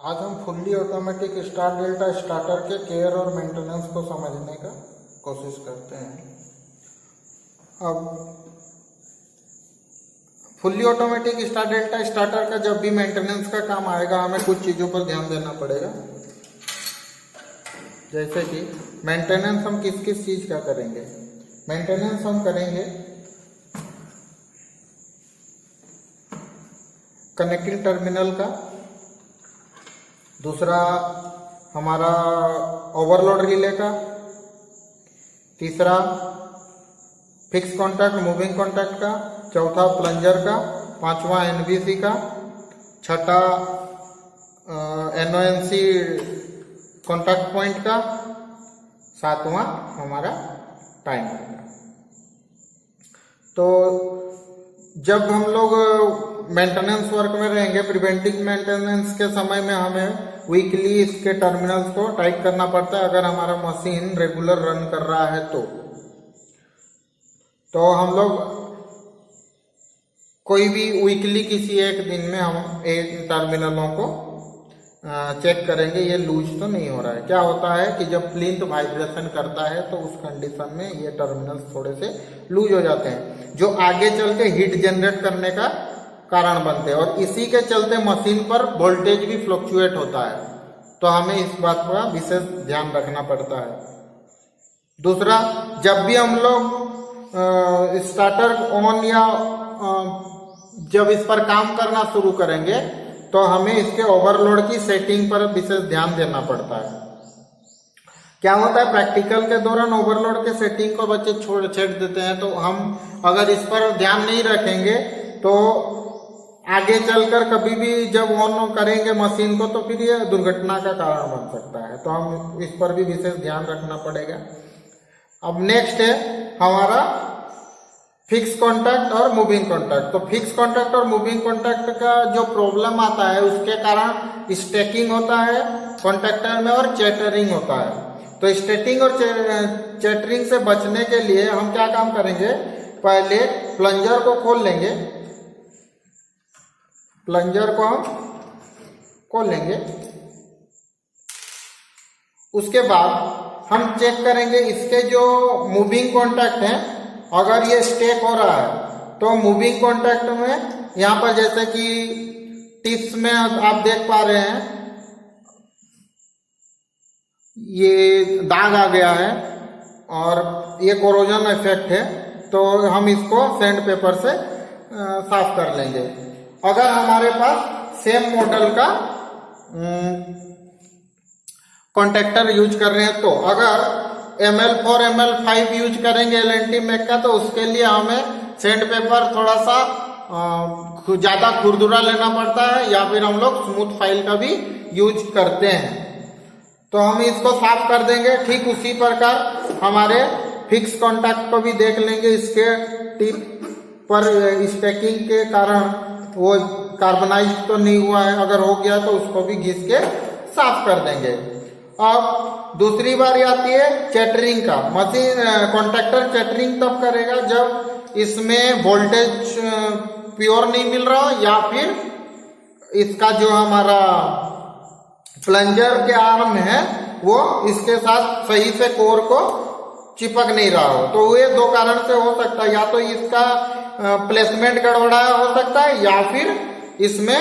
आज हम fully automatic star delta starter के केयर और मेंटेनेंस को समझने का कोशिश करते हैं। अब fully automatic star delta starter का जब भी मेंटेनेंस का काम आएगा हमें कुछ चीज़ों पर ध्यान देना पड़ेगा। जैसे कि मेंटेनेंस हम किस किस चीज़ का करेंगे। मेंटेनेंस हम करेंगे कनेक्टिंग टर्मिनल का, दूसरा हमारा ओवरलोड रिले का, तीसरा फिक्स कॉन्टैक्ट मूविंग कॉन्टैक्ट का, चौथा प्लंजर का, पांचवा एनवीसी का, छठा एनओएनसी कॉन्टैक्ट पॉइंट का, सातवां हमारा टाइमर का। तो जब हम लोग मेंटेनेंस वर्क में रहेंगे, प्रिवेंटिव मेंटेनेंस के समय में हमें वीकली इसके टर्मिनल्स को टाइट करना पड़ता है अगर हमारा मशीन रेगुलर रन कर रहा है तो हम लोग कोई भी वीकली किसी एक दिन में हम इन टर्मिनलों को चेक करेंगे ये लूज तो नहीं हो रहा है। क्या होता है कि जब प्लिंथ वाइब्रेशन करता है तो उस कंडीशन में ये टर्मिनल्स थोड़े से लूज हो जाते हैं जो आगे चल के हीट जनरेट करने का कारण बनते हैं और इसी के चलते मशीन पर वोल्टेज भी फ्लक्चुएट होता है। तो हमें इस बात का विशेष ध्यान रखना पड़ता है। दूसरा, जब भी हम लोग स्टार्टर ऑन या जब इस पर काम करना शुरू करेंगे तो हमें इसके ओवरलोड की सेटिंग पर विशेष ध्यान देना पड़ता है। क्या होता है, प्रैक्टिकल के दौरान ओवरलोड के सेटिंग को बच्चे छेड़ देते हैं, तो हम अगर इस पर ध्यान नहीं रखेंगे तो आगे चलकर कभी भी जब ऑन करेंगे मशीन को तो फिर ये दुर्घटना का कारण बन सकता है। तो हम इस पर भी विशेष ध्यान रखना पड़ेगा। अब नेक्स्ट है हमारा फिक्स कॉन्टैक्ट और मूविंग कॉन्टैक्ट। तो फिक्स कॉन्टैक्ट और मूविंग कॉन्टैक्ट का जो प्रॉब्लम आता है उसके कारण स्टैकिंग होता है कॉन्टैक्टर में और चैटरिंग होता है। तो स्टैकिंग और चैटरिंग से बचने के लिए हम क्या काम करेंगे, पहले प्लंजर को खोल लेंगे, प्लंजर को हम खोल लेंगे। उसके बाद हम चेक करेंगे इसके जो मूविंग कॉन्टैक्ट हैं, अगर ये स्टेक हो रहा है तो मूविंग कॉन्टैक्ट में यहाँ पर जैसे कि टिप्स में आप देख पा रहे हैं ये दाग आ गया है और ये कोरोजन इफेक्ट है, तो हम इसको सैंड पेपर से साफ कर लेंगे। अगर हमारे पास सेम मॉडल का कॉन्टैक्टर यूज कर रहे हैं तो अगर ML4 ML5 यूज करेंगे एलएनटी मैक का तो उसके लिए हमें सैंड पेपर थोड़ा सा ज्यादा खुरदुरा लेना पड़ता है या फिर हम लोग स्मूथ फाइल का भी यूज करते हैं। तो हम इसको साफ कर देंगे। ठीक उसी प्रकार हमारे फिक्स कॉन्टैक्ट को भी देख लेंगे, इसके टिप पर स्टैकिंग के कारण वो कार्बनाइज तो नहीं हुआ है, अगर हो गया तो उसको भी घिस के साफ कर देंगे। अब दूसरी बारी आती है चैटरिंग का। मशीन कॉन्टैक्टर चैटरिंग तब करेगा जब इसमें वोल्टेज प्योर नहीं मिल रहा हो या फिर इसका जो हमारा प्लंजर के आर्म है वो इसके साथ सही से कोर को चिपक नहीं रहा हो। तो ये दो कारण से हो सकता है, या तो इसका प्लेसमेंट गड़बड़ाया हो सकता है या फिर इसमें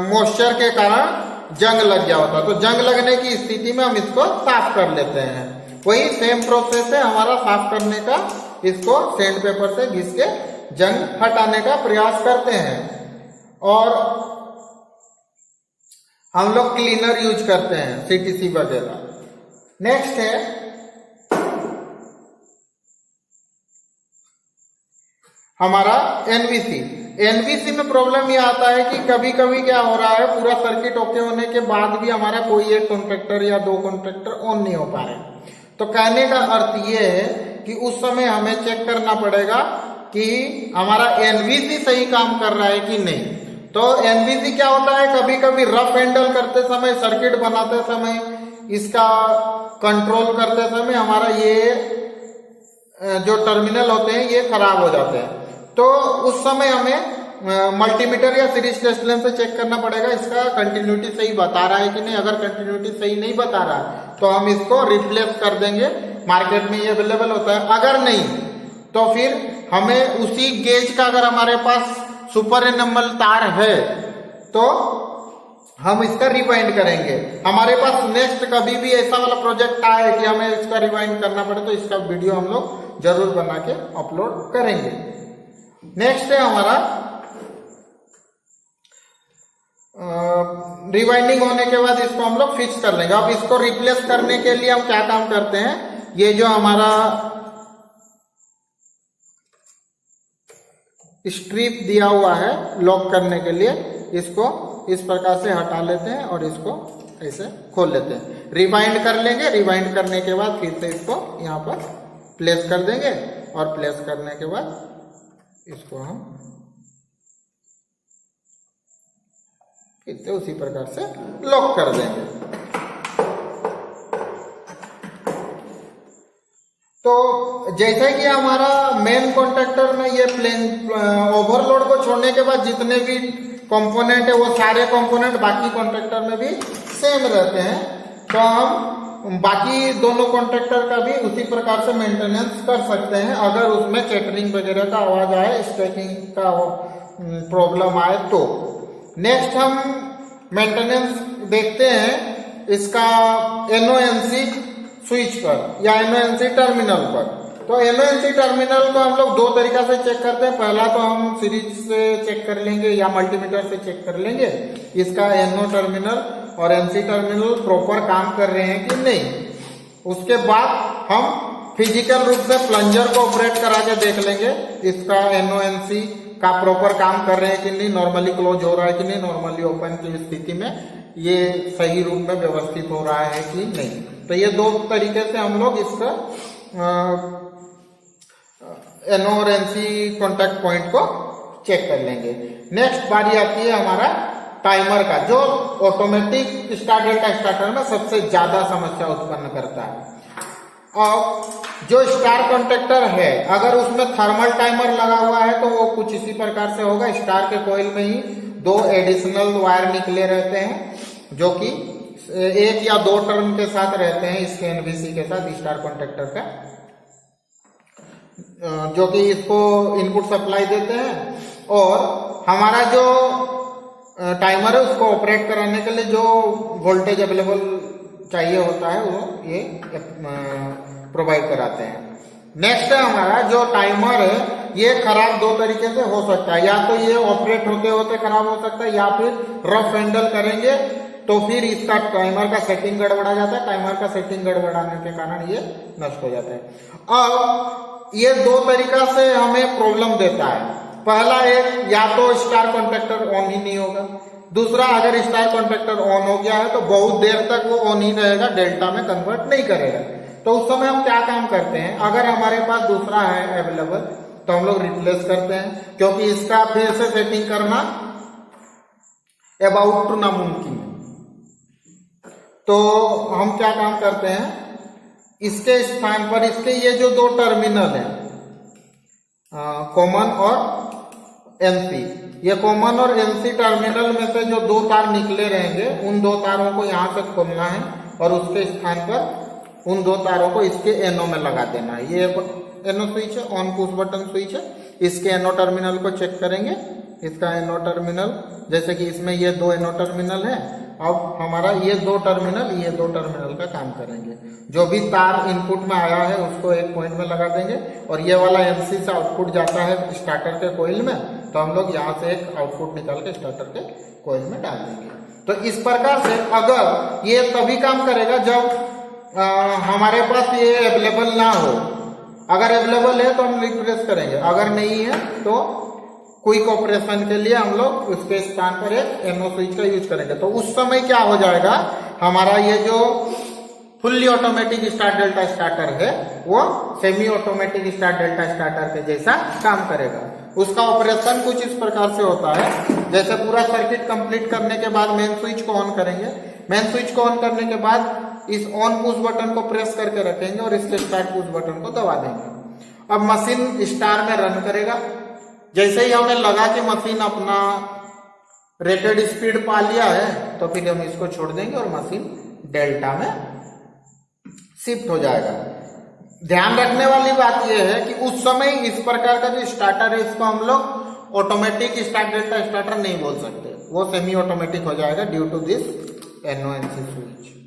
मॉइस्चर के कारण जंग लग गया होता। तो जंग लगने की स्थिति में हम इसको साफ कर लेते हैं। वही सेम प्रोसेस है हमारा साफ करने का, इसको सैंड पेपर से घिस के जंग हटाने का प्रयास करते हैं। और हम लोग क्लीनर यूज करते हैं, सीटीसी वगैरह। नेक्स्ट है हमारा एनवीसी। एनवीसी में प्रॉब्लम ये आता है कि कभी कभी क्या हो रहा है, पूरा सर्किट ओके होने के बाद भी हमारा कोई एक कॉन्ट्रैक्टर या दो कॉन्ट्रैक्टर ऑन नहीं हो पा रहे। तो कहने का अर्थ ये है कि उस समय हमें चेक करना पड़ेगा कि हमारा एनवीसी सही काम कर रहा है कि नहीं। तो एनवीसी क्या होता है, कभी कभी रफ हैंडल करते समय, सर्किट बनाते समय, इसका कंट्रोल करते समय हमारा ये जो टर्मिनल होते हैं ये खराब हो जाते हैं। तो उस समय हमें मल्टीमीटर या सीरीज टेस्ट लेंस से चेक करना पड़ेगा इसका कंटिन्यूटी सही बता रहा है कि नहीं। अगर कंटिन्यूटी सही नहीं बता रहा है तो हम इसको रिप्लेस कर देंगे, मार्केट में ये अवेलेबल होता है। अगर नहीं तो फिर हमें उसी गेज का, अगर हमारे पास सुपर एनमल तार है तो हम इसका रिवाइंड करेंगे। हमारे पास नेक्स्ट कभी भी ऐसा वाला प्रोजेक्ट आए कि हमें इसका रिवाइंड करना पड़े तो इसका वीडियो हम लोग जरूर बना के अपलोड करेंगे। नेक्स्ट है हमारा रिवाइंडिंग होने के बाद इसको हम लोग फिक्स कर लेंगे। अब इसको रिप्लेस करने के लिए हम क्या काम करते हैं, ये जो हमारा स्ट्रिप दिया हुआ है लॉक करने के लिए, इसको इस प्रकार से हटा लेते हैं और इसको ऐसे खोल लेते हैं। रिवाइंड कर लेंगे, रिवाइंड करने के बाद फिर से इसको यहाँ पर प्लेस कर देंगे और प्लेस करने के बाद इसको हम फिर से उसी प्रकार से लॉक कर देंगे। तो जैसे कि हमारा मेन कॉन्ट्रैक्टर में ये प्लेन ओवरलोड को छोड़ने के बाद जितने भी कंपोनेंट है वो सारे कंपोनेंट बाकी कॉन्ट्रैक्टर में भी सेम रहते हैं, तो हम बाकी दोनों कॉन्ट्रैक्टर का भी उसी प्रकार से मेंटेनेंस कर सकते हैं। अगर उसमें चैटरिंग वगैरह का आवाज आए, स्टैकिंग का प्रॉब्लम आए तो। नेक्स्ट हम मेंटेनेंस देखते हैं इसका एनओएनसी स्विच पर या एनओएनसी टर्मिनल पर। तो एनओएनसी टर्मिनल को हम लोग दो तरीका से चेक करते हैं। पहला तो हम सीरीज से चेक कर लेंगे या मल्टीमीटर से चेक कर लेंगे इसका एनओ टर्मिनल और एनसी टर्मिनल प्रॉपर काम कर रहे हैं कि नहीं। उसके बाद हम फिजिकल रूप से प्लंजर को ऑपरेट करा के देख लेंगे इसका एनओएनसी का प्रॉपर काम कर रहे हैं कि नहीं, नॉर्मली क्लोज हो रहा है कि नहीं, नॉर्मली ओपन की स्थिति में ये सही रूप में व्यवस्थित हो रहा है कि नहीं। तो ये दो तरीके से हम लोग इसका एनओ और एनसी कॉन्टैक्ट पॉइंट को चेक कर लेंगे। नेक्स्ट बारी आती है हमारा टाइमर का, जो ऑटोमेटिक स्टार डेल्टा स्टार्टर में सबसे ज्यादा समस्या उत्पन्न करता है। और जो स्टार कॉन्टैक्टर है अगर उसमें थर्मल टाइमर लगा हुआ है तो वो कुछ इसी प्रकार से होगा। स्टार के कॉइल में ही दो एडिशनल वायर निकले रहते हैं जो कि एक या दो टर्म के साथ रहते हैं इसके एनवीसी के साथ स्टार कॉन्टैक्टर का, जो कि इसको इनपुट सप्लाई देते हैं। और हमारा जो टाइमर है उसको ऑपरेट कराने के लिए जो वोल्टेज अवेलेबल चाहिए होता है वो ये प्रोवाइड कराते हैं। नेक्स्ट है हमारा जो टाइमर है ये खराब दो तरीके से हो सकता है, या तो ये ऑपरेट होते होते खराब हो सकता है या फिर रफ हैंडल करेंगे तो फिर इसका टाइमर का सेटिंग गड़बड़ा जाता है। टाइमर का सेटिंग गड़बड़ाने के कारण ये नष्ट हो जाता है। अब ये दो तरीका से हमें प्रॉब्लम देता है। पहला एक, या तो स्टार कॉन्टैक्टर ऑन ही नहीं होगा। दूसरा, अगर स्टार कॉन्टैक्टर ऑन हो गया है तो बहुत देर तक वो ऑन ही रहेगा, डेल्टा में कन्वर्ट नहीं करेगा। तो उस समय हम क्या काम करते हैं, अगर हमारे पास दूसरा है अवेलेबल तो हम लोग रिप्लेस करते हैं, क्योंकि इसका फिर से सेटिंग करना अबाउट टू नामुमकिन है। तो हम क्या काम करते हैं, इसके स्थान पर इसके ये जो दो टर्मिनल है कॉमन और एनसी, ये कॉमन और एनसी टर्मिनल में से जो दो तार निकले रहेंगे उन दो तारों को यहां से खोलना है और उसके स्थान पर उन दो तारों को इसके एनओ में लगा देना है। ये एनओ स्विच है, ऑन पुश बटन स्विच है। इसके एनओ टर्मिनल को चेक करेंगे, इसका एनओ टर्मिनल, जैसे कि इसमें ये दो एनओ टर्मिनल है। अब हमारा ये दो टर्मिनल का काम करेंगे। जो भी तार इनपुट में आया है उसको एक पॉइंट में लगा देंगे और ये वाला एनसी से आउटपुट जाता है स्टार्टर के कोइल में, तो हम लोग यहाँ से एक आउटपुट निकाल के स्टार्टर के कोइल में डाल देंगे। तो इस प्रकार से अगर ये तभी काम करेगा जब हमारे पास ये अवेलेबल ना हो। अगर अवेलेबल है तो हम रिप्लेस करेंगे, अगर नहीं है तो क्विक ऑपरेशन के लिए हम लोग उसके स्थान पर एक एनओ स्विच का यूज करेंगे। तो उस समय क्या हो जाएगा, हमारा ये जो fully automatic star delta starter है वो semi automatic star delta starter के जैसा काम करेगा। उसका ऑपरेशन कुछ इस प्रकार से होता है, जैसे पूरा सर्किट कंप्लीट करने के बाद मेन स्विच को ऑन करेंगे। मेन स्विच को ऑन करने के बाद इस ऑन पुश बटन को प्रेस करके रखेंगे और इसके स्टार्ट पुश बटन को दबा देंगे। अब मशीन स्टार में रन करेगा। जैसे ही हमें लगा कि मशीन अपना रेटेड स्पीड पा लिया है तो फिर हम इसको छोड़ देंगे और मशीन डेल्टा में शिफ्ट हो जाएगा। ध्यान रखने वाली बात यह है कि उस समय इस प्रकार का जो स्टार्टर है इसको हम लोग ऑटोमेटिक स्टार्ट डेल्टा स्टार्टर नहीं बोल सकते, वो सेमी ऑटोमेटिक हो जाएगा due to this NONC switch.